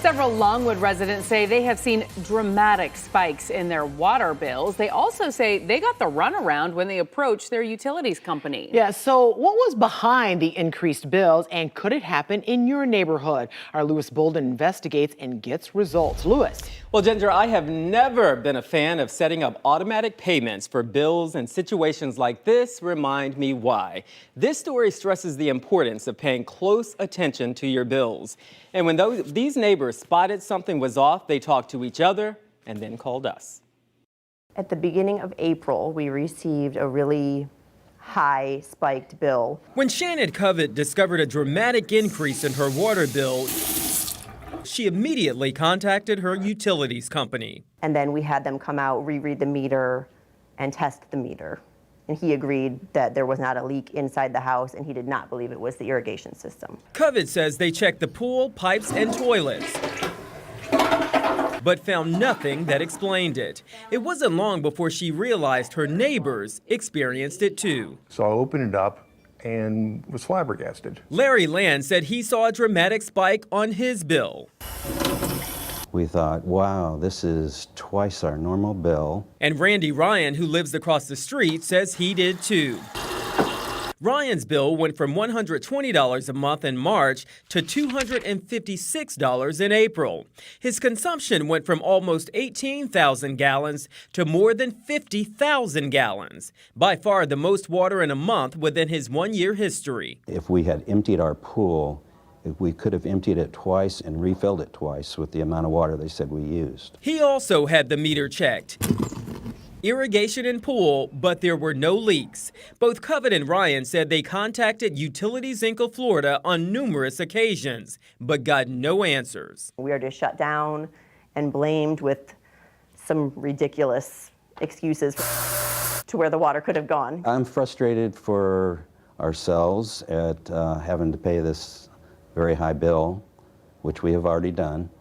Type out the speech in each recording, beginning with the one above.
Several Longwood residents say they have seen dramatic spikes in their water bills. They also say they got the runaround when they approached their utilities company. Yeah, so what was behind the increased bills, and could it happen in your neighborhood? Our Lewis Bolden investigates and gets results. Lewis. Well, Ginger, I have never been a fan of setting up automatic payments for bills, and situations like this remind me why. This story stresses the importance of paying close attention to your bills. And when these neighbors spotted something was off, they talked to each other and then called us. At the beginning of April, we received a really high spiked bill. When Shannon Covett discovered a dramatic increase in her water bill, she immediately contacted her utilities company. And then we had them come out, reread the meter, and test the meter. And he agreed that there was not a leak inside the house, and he did not believe it was the irrigation system. Covett says they checked the pool, pipes, and toilets, but found nothing that explained it. It wasn't long before she realized her neighbors experienced it too. So I opened it up and was flabbergasted. Larry Land said he saw a dramatic spike on his bill. We thought, wow, this is twice our normal bill. And Randy Ryan, who lives across the street, says he did too. Ryan's bill went from $120 a month in March to $256 in April. His consumption went from almost 18,000 gallons to more than 50,000 gallons. By far the most water in a month within his one-year history. If we had emptied our pool, we could have emptied it twice and refilled it twice with the amount of water they said we used. He also had the meter checked. Irrigation and pool, but there were no leaks. Both Covett and Ryan said they contacted Utilities Inc. of Florida on numerous occasions, but got no answers. We are just shut down and blamed with some ridiculous excuses to where the water could have gone. I'm frustrated for ourselves at having to pay this very high bill, which we have already done,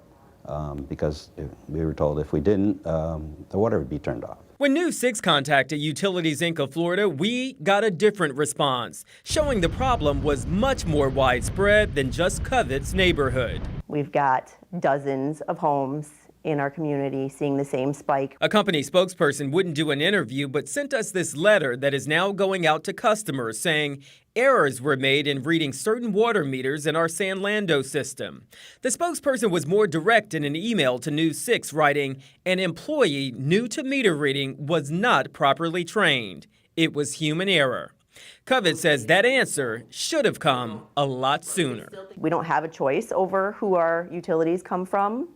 because we were told if we didn't, the water would be turned off. When News 6 contacted Utilities Inc. of Florida, we got a different response, showing the problem was much more widespread than just Covett's neighborhood. We've got dozens of homes in our community seeing the same spike. A company spokesperson wouldn't do an interview, but sent us this letter that is now going out to customers saying errors were made in reading certain water meters in our San Lando system. The spokesperson was more direct in an email to News 6, writing, an employee new to meter reading was not properly trained. It was human error. Covett says that answer should have come a lot sooner. We don't have a choice over who our utilities come from.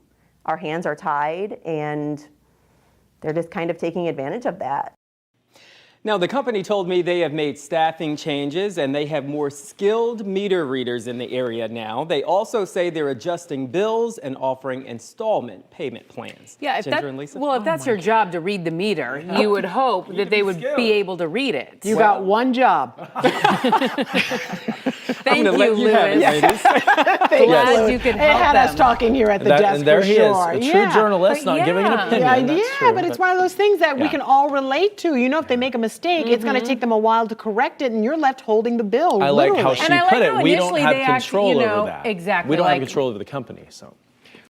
Our hands are tied, and they're just kind of taking advantage of that. Now, the company told me they have made staffing changes and they have more skilled meter readers in the area now. They also say they're adjusting bills and offering installment payment plans. Yeah, if Ginger and Lisa? well, if that's your job to read the meter, you would hope that they would be able to read it. You got one job. Thank you, Lewis. Glad you could It help had them. us talking here at the desk and there for he sure. is, a true journalist, not giving an opinion. That's true, but it's one of those things that we can all relate to. You know, if they make a mistake, it's going to take them a while to correct it, and you're left holding the bill. I like how she And I like put it. how We don't initially have they control actually, over that. exactly, We don't like- have control over the company. So